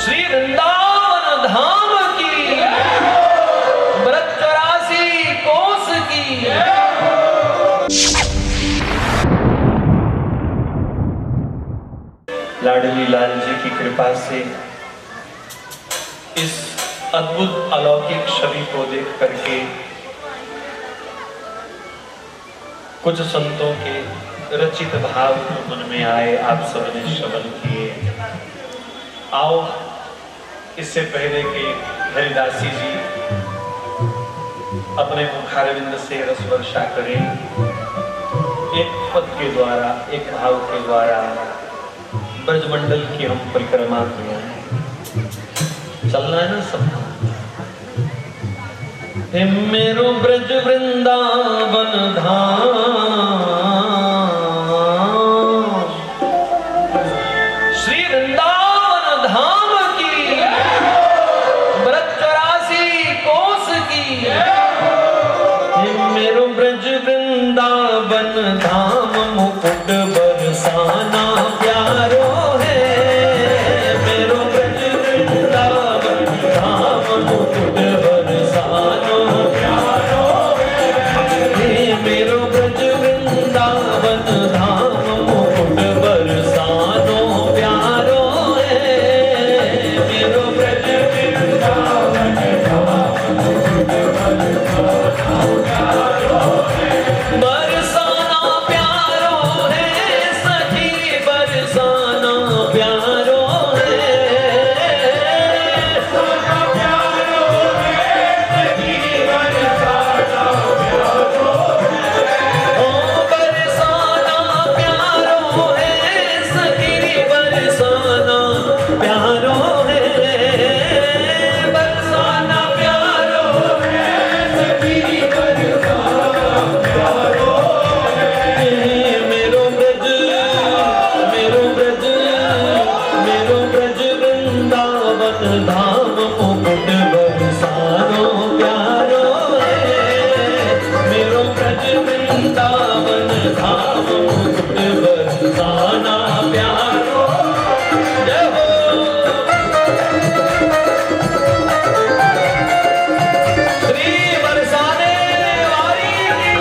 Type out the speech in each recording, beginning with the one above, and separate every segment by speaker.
Speaker 1: श्री वृंदावन धाम की, व्रत 84 कोस की। लाडली लाल जी की कृपा से इस अद्भुत अलौकिक छवि को देख करके कुछ संतों के रचित भाव मन में आए, आप सबने श्रवण किए। आओ इससे पहले कि हरिदासी जी अपने मुखारविंद से रस वर्षा करें, एक पद के द्वारा, एक भाव के द्वारा ब्रजमंडल की हम परिक्रमा किया है। चलना है ना सब। हे मेरो ब्रज वृंदावन धाम, श्री वृंदावन धाम की, व्रत 84 कोस की। हे मेरो ब्रज वृंदावन धाम, मुकुट बरसाना प्यारो है। मेरो ब्रज वृंदावन धाम, मुकुट बरसाना प्यारो है। मेरो ब्रज वृंदावन धाम, मुकुट बरसानो प्यारो है। मेरो ब्रज वृंदावन धाम, मुकुट बरसानो प्यारो है। बरसाना प्यारो है, सखी बरसाना प्यारो है। ओ बरसाना प्यारो है, सखी बरसाना प्यारो है। बरसाना प्यारो है, सखी बरसाना प्यारो है। मेरो ब्रज, मेरो ब्रज, मेरो ब्रज वृंदावन धाम, मुकुट बरसानो प्यारो है। मेरो ब्रज वृंदावन धाम, मुकुट बरसाना प्यारो। जय हो श्री बरसाने वाली की।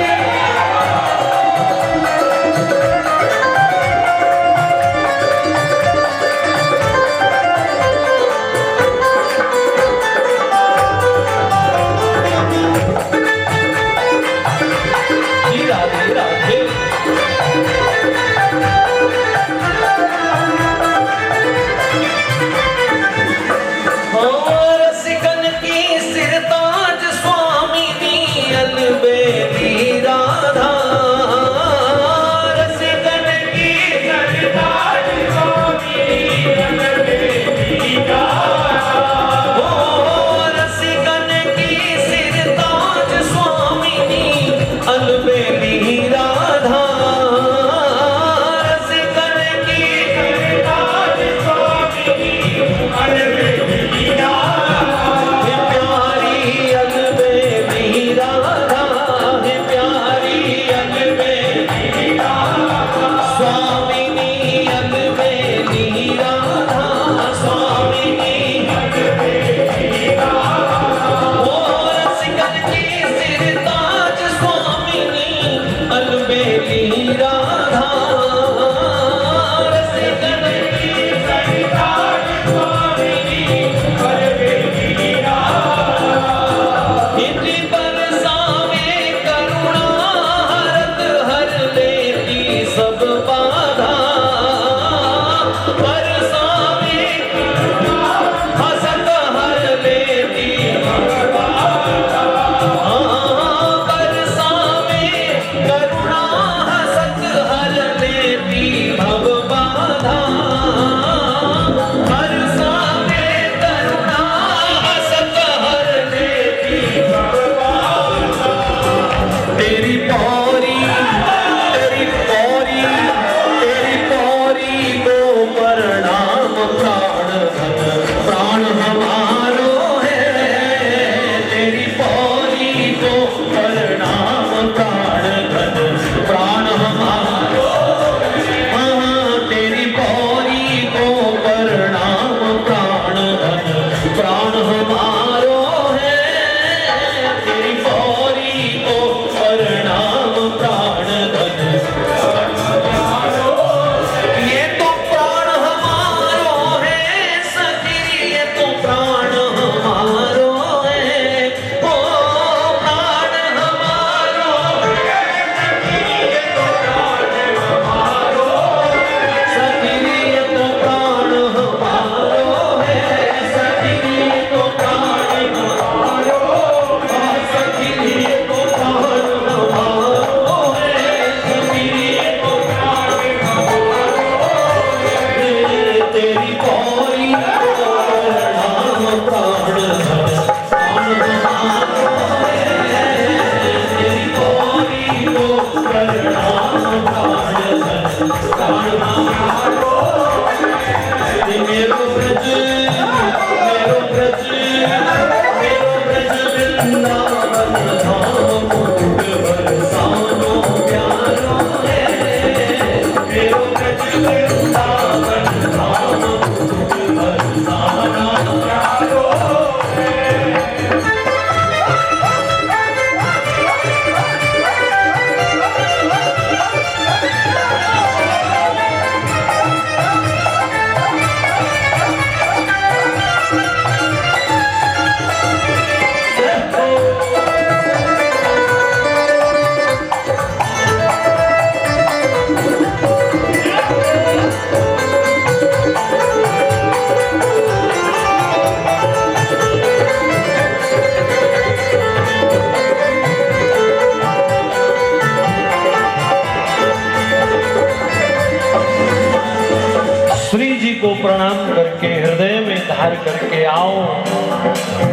Speaker 1: प्रणाम करके हृदय में धार करके आओ,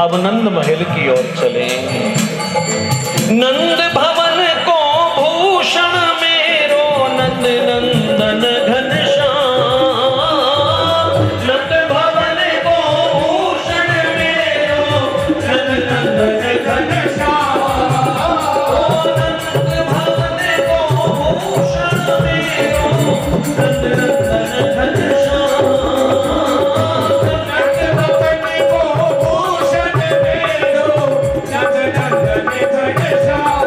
Speaker 1: अब नंद महल की ओर चले। नंद भवन को भूषण मेरो नंद नंदन घनश्याम, नंद भवन को भूषण मेरो नंद नंदन घनश्याम, नंद भवन को भूषण मेरो नंद नंदन घनश्याम, नंद भवन को भूषण मेरो नंद नंदन घनश्याम।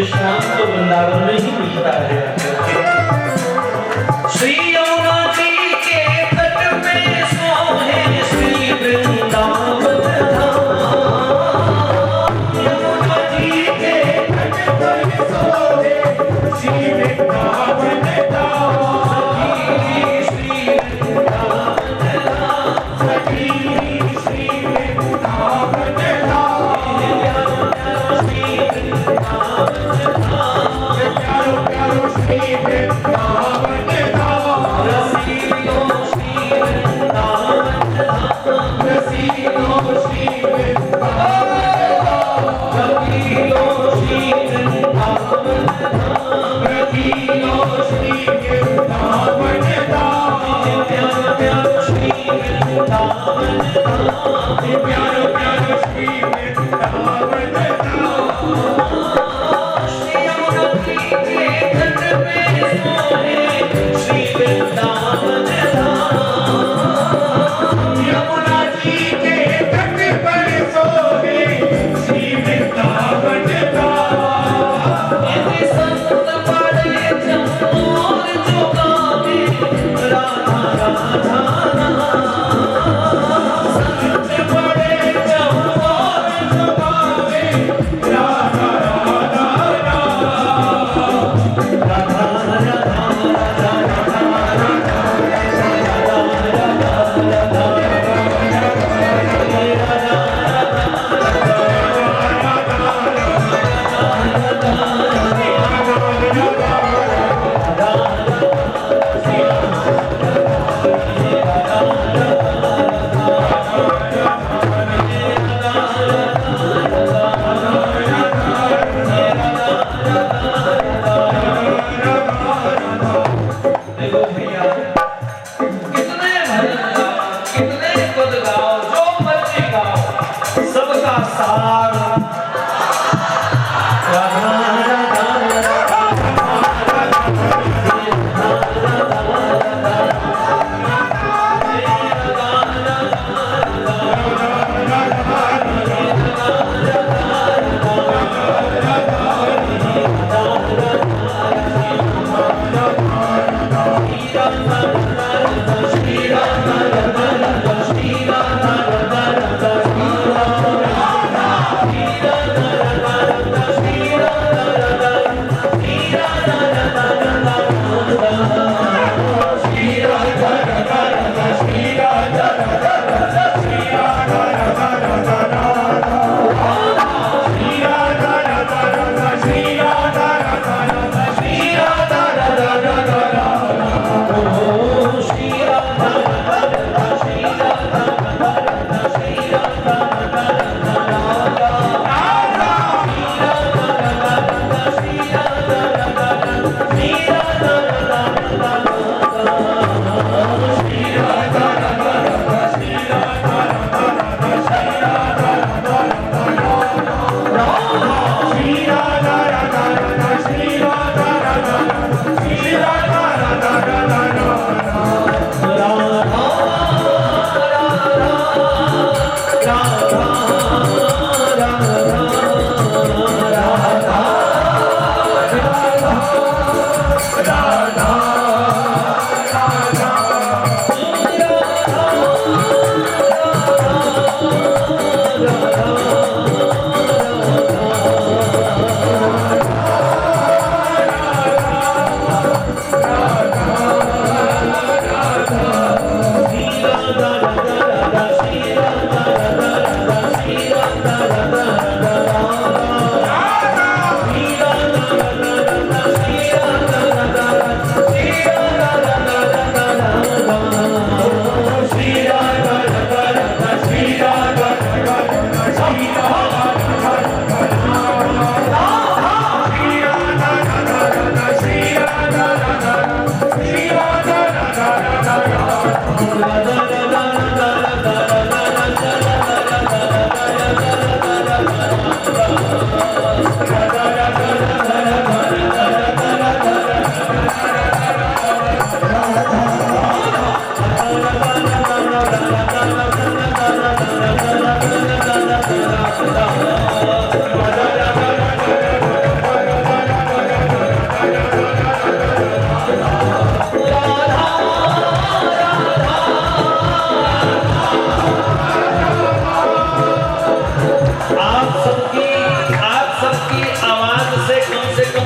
Speaker 1: विश्राम तो वृंदावन में ही मिलता है। श्री यमुना जी के तट पे सोहे श्री वृंदावन धाम। यमुना जी के तट पर सोहे श्री वृंदावन धाम। श्री वृंदावन धाम, सखी श्री वृंदावन धाम। श्री वृंदावन धाम, प्यारो प्यारो श्री वृंदावन धाम। रसीलो श्री वृंदावन धाम, रसीलो श्री वृंदावन धाम। रसीलो श्री वृंदावन धाम, रसीलो श्री वृंदावन धाम। प्यारो प्यारो श्री वृंदावन धाम, प्यारो प्यारो श्री वृंदावन धाम। श्री यमुना जी के तट पे सोहे श्री वृंदावन धाम। यमुना जी के तट पर सोहे श्री वृंदावन धाम। यदि संत पढ़े चमोर जो गावे राधा राधा नाम। संत पढ़े चमोर जो गावे राधा राधा नाम। राधा राधा राधा राधा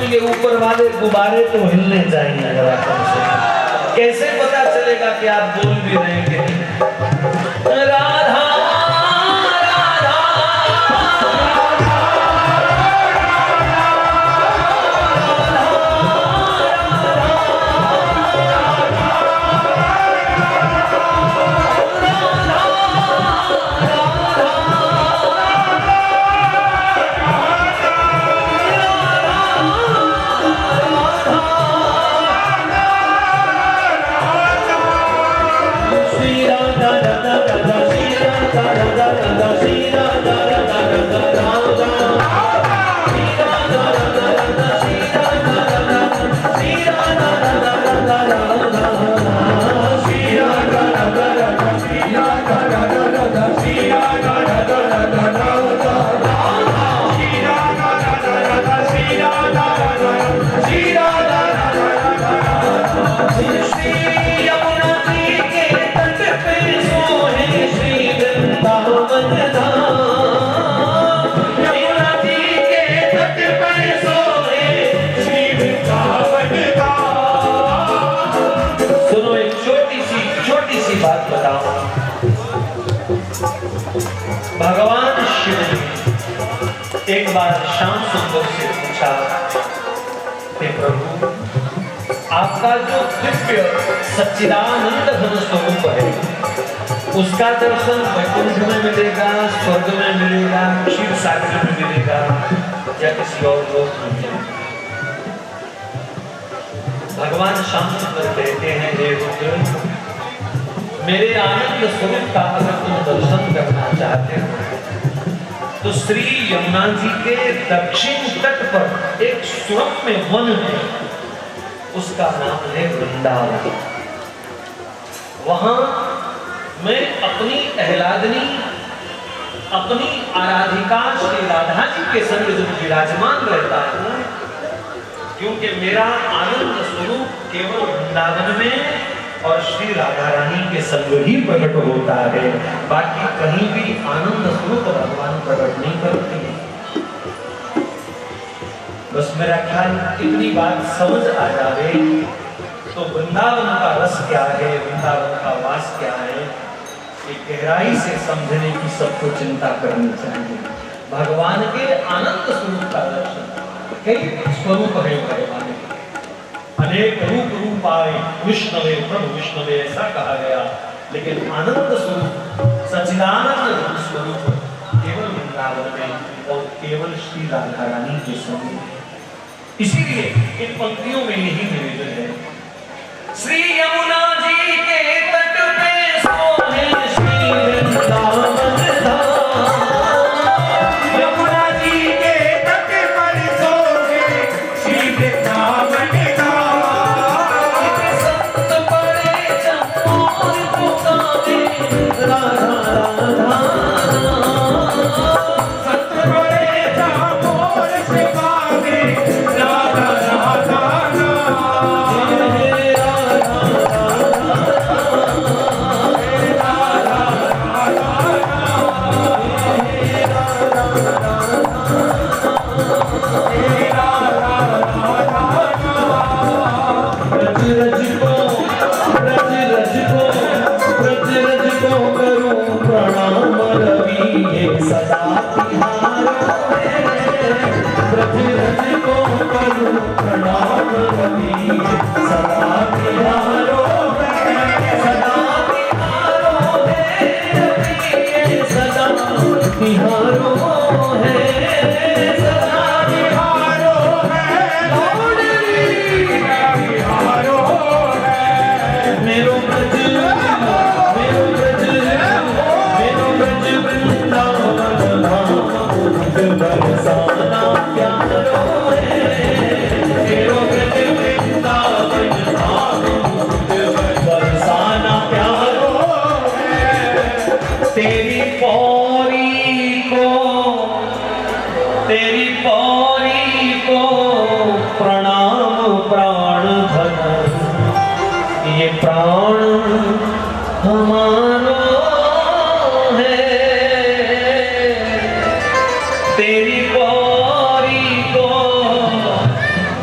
Speaker 1: के ऊपर वाले गुब्बारे तो हिलने चाहिए जरा कम से। कैसे पता चलेगा कि आप बोल भी रहे हैं कि नहीं? राधा भगवान शिव ने एक बार श्याम सुंदर से पूछा, हे प्रभु, आपका जो दिव्य सच्चिदानंद घन स्वरूप है उसका दर्शन वैकुंठ में मिलेगा, स्वर्ग में मिलेगा, क्षीर सागर में मिलेगा या किसी और लोक में मिलेगा? भगवान श्याम सुंदर कहते हैं, हे रुद्र, मेरे आनंद स्वरूप का अगर तुम दर्शन करना चाहते हो तो श्री यमुना जी के दक्षिण तट पर एक सुरम्य वन है, उसका नाम है वृंदावन। वहां मैं अपनी अहलादनी, अपनी आराधिका श्री राधा जी के संग जब विराजमान रहता हूं, क्योंकि मेरा आनंद स्वरूप केवल वृंदावन में और श्री राधा रानी के संग ही प्रकट होता है, बाकी कहीं भी आनंद स्वरूप भगवान प्रकट नहीं करते हैं। बस मेरा ख्याल इतनी बात समझ आ जाए तो वृंदावन का रस क्या है, वृंदावन का वास क्या है, एक गहराई से समझने की सबको चिंता करनी चाहिए। भगवान के आनंद स्वरूप का दर्शन, कई स्वरूप है भगवान के, अनेक रूप आए विष्णवे, प्रभु विष्णवे ऐसा कहा गया, लेकिन आनंद स्वरूप सच्चिदानंद स्वरूप केवल वृंदावन में और केवल श्री राधा रानी के संग। इसीलिए इन पंक्तियों में यही निवेदन है, श्री यमुना जी के तट पे सोहे श्री वृंदावन धाम, यमुना जी के तट पर सोहे श्री वृंदावन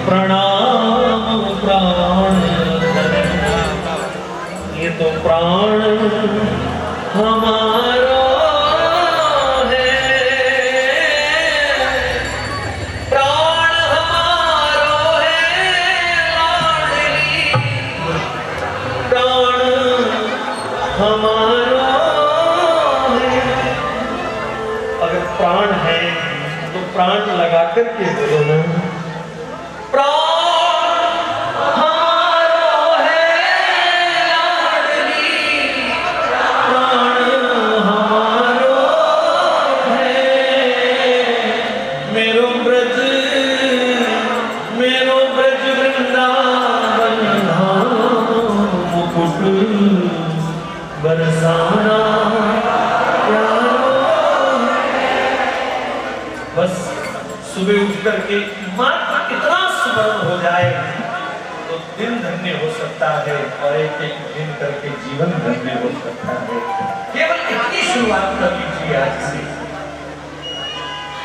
Speaker 1: प्रणाम प्राण, ये तो प्राण हमारा है, प्राण हमारो है लाडली, प्राण हमारा है। अगर प्राण है तो प्राण लगा करके बोलो ना, बरसाना बस सुबह उठ करके मात्र इतना स्मरण हो जाए तो दिन धन्य हो सकता है, और एक एक दिन करके जीवन धन्य हो सकता है। केवल इतनी शुरुआत कर लीजिए आज से।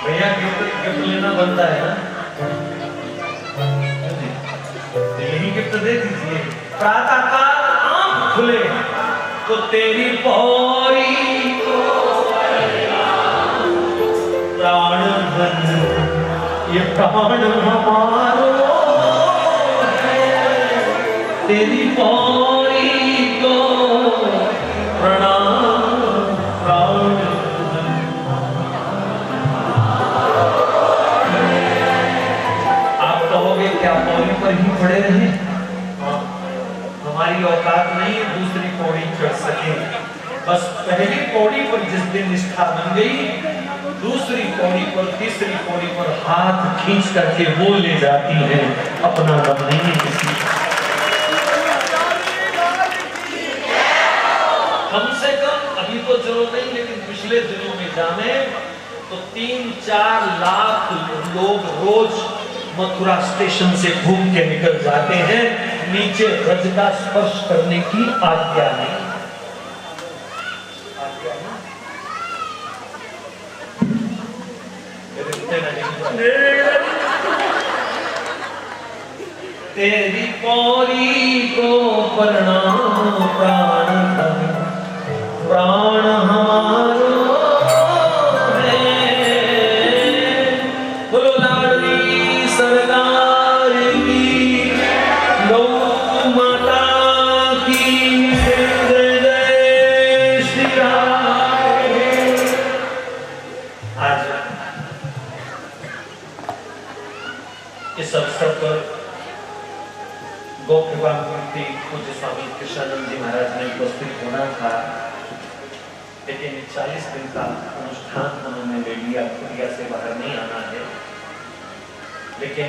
Speaker 1: भैया गिफ्ट लेना बनता है ना, यही गिफ्ट दे दीजिए। प्रातः काल आंख खुले तो तेरी पौड़ी को प्राण धन, ये प्राण हमारो है, तेरी पौड़ी को प्रणाम प्राण धन। आप कहोगे क्या पौड़ी पर ही पड़े रहे? हमारी औकात नहीं है दूसरी पौड़ी चढ़ सके। बस पहली पौड़ी पर जिस दिन निष्ठा बन गई, दूसरी पौड़ी पर तीसरी पौड़ी पर हाथ खींच करके वो ले जाती है, अपना दम नहीं है किसी। कम से कम अभी तो चलो नहीं, लेकिन पिछले दिनों में जाने तो 3-4 लाख लोग रोज मथुरा स्टेशन से घूम के निकल जाते हैं, नीचे रज का स्पर्श करने की आज्ञा नहीं। तेरी पौरी को प्रणाम प्राण धन, प्राण हमारो है। बोलो लाडली सरकार की, गौ माता की, जय जय श्री राम। आज इस अवसर पर गौ कृपा मूर्ति पूज्य स्वामी कृष्णानंद जी महाराज ने उपस्थित होना था, लेकिन 40 दिन का अनुष्ठान उन्होंने ले लिया, कुटिया से बाहर नहीं आना है। लेकिन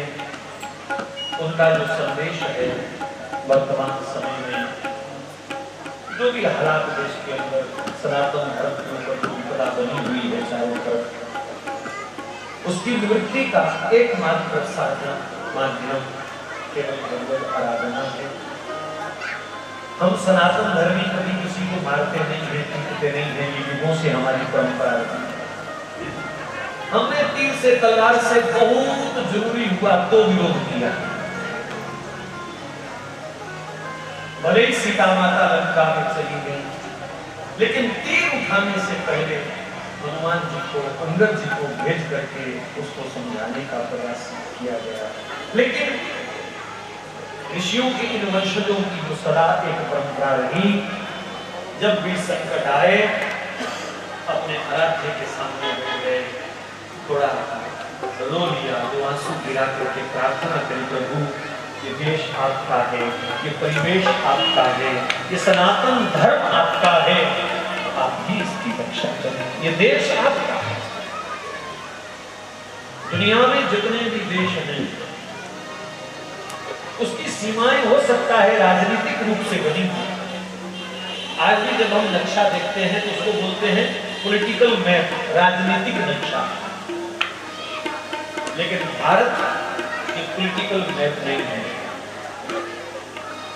Speaker 1: उनका जो संदेश है वर्तमान समय में जो भी हालात देश के अंदर सनातन धर्म के ऊपर जो विपदा बनी हुई है चारों तरफ, उसकी निवृत्ति का एकमात्र साधन माध्यम केवल भगवत आराधना है। हम सनातन धर्मी कभी किसी को मारते नहीं हैं, पीटते नहीं हैं, ये युगों से हमारी परंपरा है। हमने तीर से तलवार से बहुत जरूरी हुआ तो विरोध किया। भले ही सीता माता लंका में चली गई, लेकिन तीर उठाने से पहले हनुमान जी को, अंगद जी को भेज करके उसको समझाने का प्रयास किया गया। लेकिन ऋषियों की इन वंशजों की जो सदा एक परंपरा रही, जब भी संकट आए अपने आराध्य के सामने बैठ गए, थोड़ा रो लिया, दो आंसू गिरा करके प्रार्थना करी, प्रभु ये देश आपका है, ये परिवेश आपका है, ये सनातन धर्म आपका है, आप ही इसकी रक्षा करें, ये देश आपका है। दुनिया में जितने भी देश हैं उसकी सीमाएं हो सकता है राजनीतिक रूप से बनी हुई। आज भी जब हम नक्शा देखते हैं तो उसको बोलते हैं पॉलिटिकल मैप, राजनीतिक नक्शा। लेकिन भारत एक पॉलिटिकल मैप नहीं है।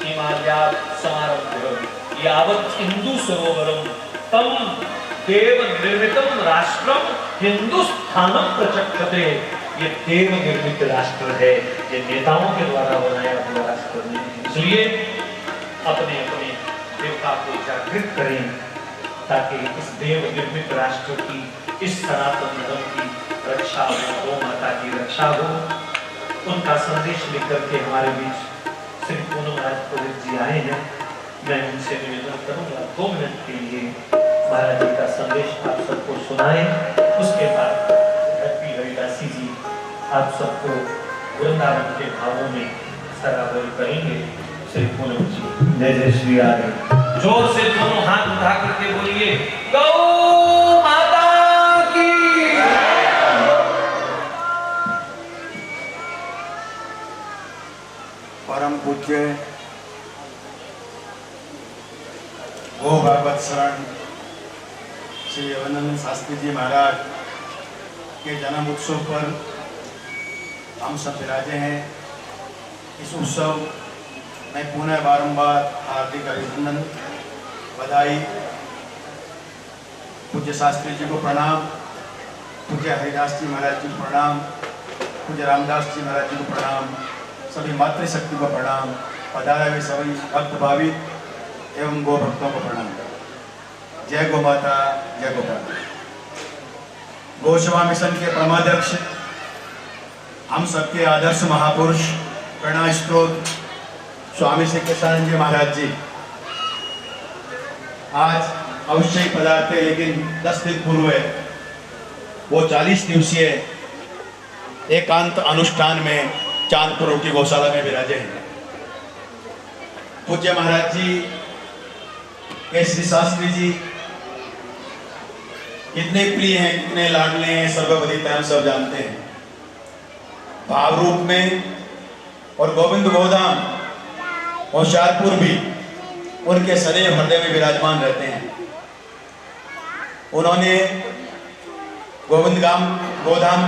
Speaker 1: हिमालयात् समारभ्य यावत् हिंदू सरोवरम तम देव निर्मितम राष्ट्रम हिंदुस्थानम प्रचक्षते। ये देव निर्मित राष्ट्र है, ये नेताओं के द्वारा बनाया हुआ राष्ट्र नहीं है। इसलिए अपने अपने देवता को जागृत करें ताकि इस देव निर्मित राष्ट्र की, इस सनातन धर्म की रक्षा हो, गौ माता की रक्षा हो। उनका संदेश लेकर के हमारे बीच श्री पूनम राज पुरोहित जी आए हैं। मैं उनसे निवेदन करूंगा 2 मिनट के लिए महाराज जी का संदेश आप सबको सुनाएं। उसके बाद हैप्पी हरिदासी जी आप सबको वृंदावन के भावों में सराबोर करेंगे। श्री पूनम जी जय जय श्री राधे। जोर से दोनों हाथ उठा करके बोलिए गौ माता की।
Speaker 2: परम पूज्य गो भागवत शरण श्री यवनानंद शास्त्री जी महाराज के जन्म उत्सव पर हम सब विराजे हैं। इस उत्सव में पुनः बारंबार हार्दिक अभिनंदन, बधाई। पूज्य शास्त्री जी को प्रणाम, पूज्य हरिदास जी महाराज जी को प्रणाम, पूज्य रामदास जी महाराज जी को प्रणाम, सभी मातृशक्ति को प्रणाम, पधारे हुए सभी भक्त भाविक एवं गो भक्तों को प्रणाम। जय गो माता, जय गोपाल। गौ सेवा मिशन के परमाध्यक्ष, हम सबके आदर्श महापुरुष प्रेरणा स्रोत स्वामी श्री कृष्णानंद जी महाराज जी आज अवश्य ही पधारते, लेकिन 10 दिन पूर्व वो 40 दिवसीय एकांत अनुष्ठान में चांदपुर की गौशाला में विराजे हैं। पूज्य महाराज जी के श्री शास्त्री जी कितने प्रिय हैं, कितने लाडले हैं, सर्वविदित हम सब जानते हैं। भाव रूप में और गोविंद गोधाम होशियारपुर भी उनके सदैव हृदय में विराजमान रहते हैं। उन्होंने गोविंद गोधाम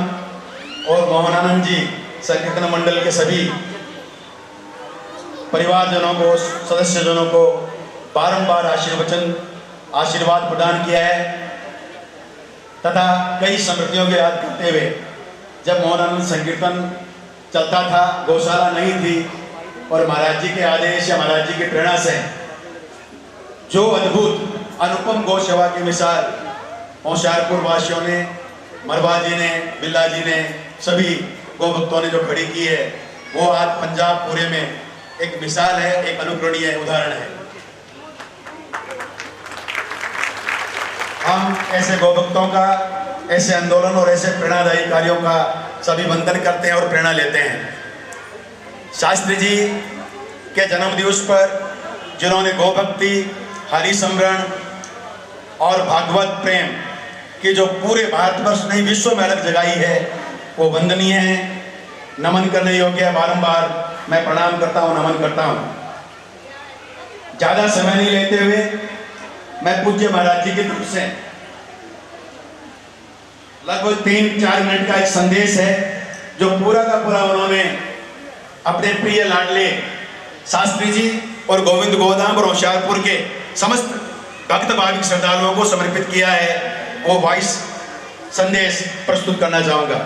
Speaker 2: और मोहनानंद जी संकीर्तन मंडल के सभी परिवारजनों को, सदस्यजनों को बारंबार आशीर्वाद प्रदान किया है तथा कई स्मृतियों को याद करते हुए, जब मोहनानंद संकीर्तन चलता था, गौशाला नहीं थी और महाराज जी के आदेश या महाराज जी की प्रेरणा से जो अद्भुत अनुपम गौ सेवा की मिसाल होशियारपुर वासियों ने, मरवा जी ने, बिल्ला जी ने, सभी गौ भक्तों ने जो खड़ी की है, वो आज पंजाब पूरे में एक मिसाल है, एक अनुकरणीय उदाहरण है। हम ऐसे गौ भक्तों का, ऐसे आंदोलन और ऐसे प्रेरणादायी कार्यों का सभी वंदन करते हैं और प्रेरणा लेते हैं। शास्त्री जी के जन्म दिवस पर जिन्होंने गौ भक्ति, हरि स्मरण और भागवत प्रेम की जो पूरे भारतवर्ष नहीं विश्व में अलग जगाई है, वो वंदनीय है, नमन करने योग्य है। बारंबार मैं प्रणाम करता हूँ, नमन करता हूँ। ज्यादा समय नहीं लेते हुए मैं पूज्य महाराज जी की तरफ से लगभग 3-4 मिनट का एक संदेश है जो पूरा का पूरा उन्होंने अपने प्रिय लाडले शास्त्री जी और गोविंद गोधाम और होशियारपुर के समस्त भक्त भाविक श्रद्धालुओं को समर्पित किया है। वो वॉइस संदेश प्रस्तुत करना चाहूंगा।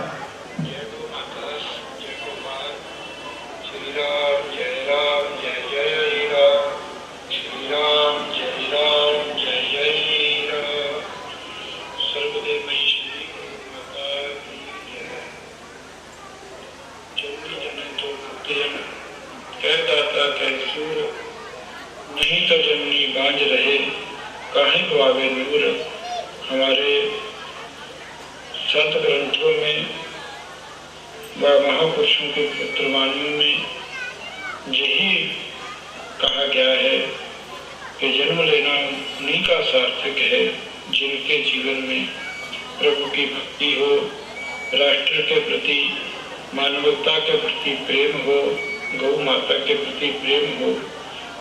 Speaker 3: नहीं तो जमनी बांझ रहे काहे को आवे नूर। हमारे संत ग्रंथों में व महापुरुषों के पत्रवाणियों में यही कहा गया है कि जन्म लेना उन्हीं का सार्थक है जिनके जीवन में प्रभु की भक्ति हो, राष्ट्र के प्रति, मानवता के प्रति प्रेम हो, गौ माता के प्रति प्रेम हो।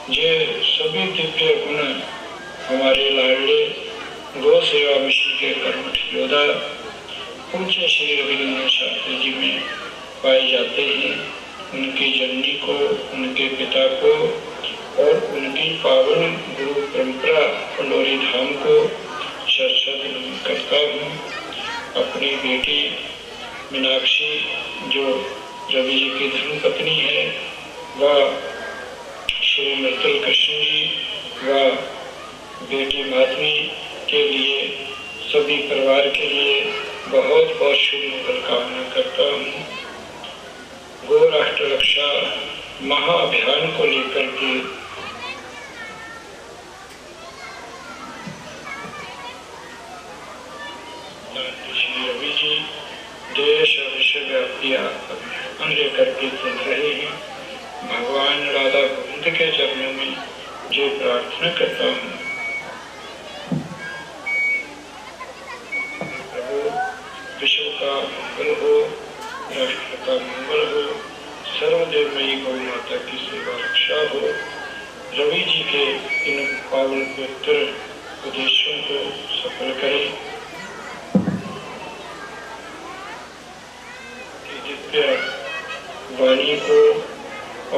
Speaker 3: ये सभी दिव्य गुण हमारे लाडले गौ सेवा मिशन के कर्मठ योद्धा पूज्य श्री रविंद्र शास्त्री जी में पाए जाते हैं। उनकी जननी को, उनके पिता को और उनकी पावन गुरु परंपरा पंडोरी धाम को शत-शत नमन करता हूँ। अपनी बेटी मीनाक्षी जो रवि जी की धर्मपत्नी है, व श्री मृदुल कृष्ण जी व बेटी माधवी के लिए, सभी परिवार के लिए बहुत बहुत शुभ मंगल कामना करता हूँ। गो राष्ट्र रक्षा महाअभियान को लेकर के श्री रवि जी देश और विश्वव्यापी अभियान लेकर के चल रहे हैं। भगवान राधा गोविंद के चरणों में जो प्रार्थना करता हूँ, प्रभु विश्व का मंगल हो, राष्ट्र का मंगल हो, सर्वदेवमयी गौ माता की सेवा रक्षा हो, रवि जी के इन पावन पवित्र उद्देश्यों को सफल करें, दिव्य वाणी को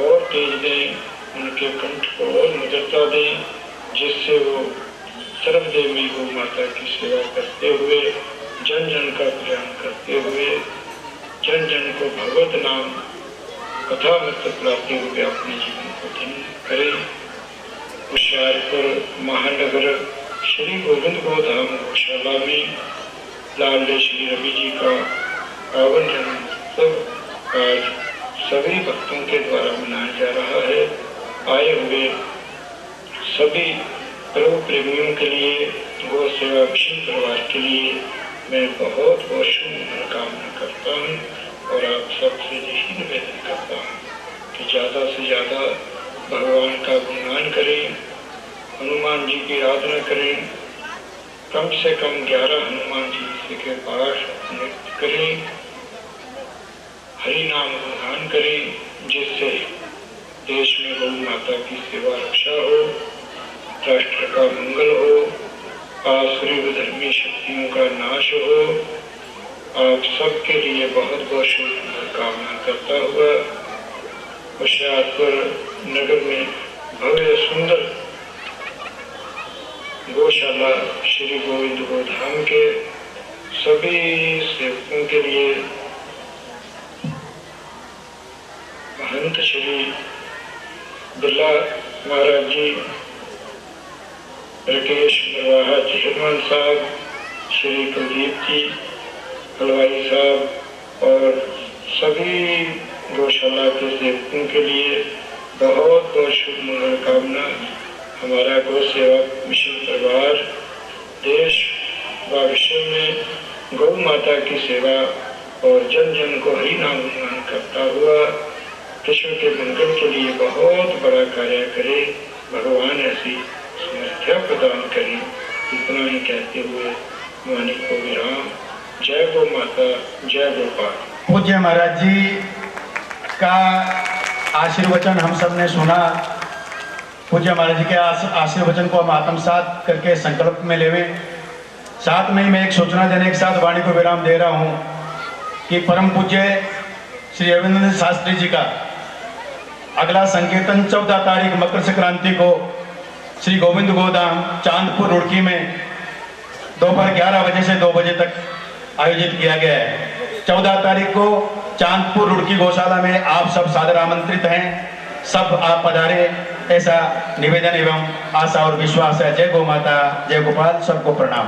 Speaker 3: और तेज दें, उनके कंठ को और मधुरता दें, जिससे वो सर्वदेवी गौ माता की सेवा करते हुए, जन जन का कल्याण करते हुए, जन जन को भगवत नाम कथा मत पिलाते हुए अपने जीवन को धन्य करें। होशियारपुर महानगर श्री गोविंद गोधाम गौशाला में लाडले श्री रवि जी का पावन जन्मोत्सव आज सभी भक्तों के द्वारा मनाया जा रहा है। आए हुए सभी प्रभु प्रेमियों के लिए, गौ सेवा मिशन परिवार के लिए मैं बहुत बहुत शुभ कामना करता हूँ और आप सबसे यही निवेदन करता हूँ कि ज़्यादा से ज़्यादा भगवान का गुणगान करें, हनुमान जी की आराधना करें, कम से कम 11 हनुमान जी के पाठ नृत्य करें, हरि नाम गुणगान करें, जिससे देश में गौ माता की सेवा रक्षा हो, राष्ट्र का मंगल हो, आसुरी विधर्मी शक्तियों का नाश हो। आप सबके लिए बहुत बहुत शुभकामना करता हुआ होशियारपुर नगर में भव्य सुंदर गौशाला श्री गोविंद गोधाम के सभी सेवकों के लिए महंत श्री बिरला महाराज जी, राकेश मरवाहा जी, हनुमान साहब, श्री कुलदीप जी हलवाई साहब और सभी गौशाला के सेवकों के लिए बहुत बहुत शुभ मंगल कामना। हमारा गौ सेवा मिशन परिवार देश व विश्व में गौ माता की सेवा और जन जन को हरि नाम गुणगान करता हुआ विश्व के मंगल के लिए बहुत बड़ा कार्य करे। भगवान ऐसी समर्थ्या प्रदान करें। इतना ही कहते हुए वाणी को विराम। जय गौ माता, जय गोपाल।
Speaker 2: पूज्य महाराज जी का आशीर्वचन हम सब ने सुना। पूज्य महाराज जी के आशीर्वचन को हम आत्मसात करके संकल्प में लेवें। साथ में ही मैं एक सूचना देने के साथ वाणी को विराम दे रहा हूँ कि परम पूज्य श्री अरविंद शास्त्री जी का अगला संकीर्तन 14 तारीख मकर संक्रांति को श्री गोविंद गोधाम चांदपुर रुड़की में दोपहर 11 बजे से 2 बजे तक आयोजित किया गया है। 14 तारीख को चांदपुर रुड़की गौशाला में आप सब सादर आमंत्रित हैं। सब आप पधारे, ऐसा निवेदन एवं आशा और विश्वास है। जय गौ माता, जय गोपाल। सबको प्रणाम।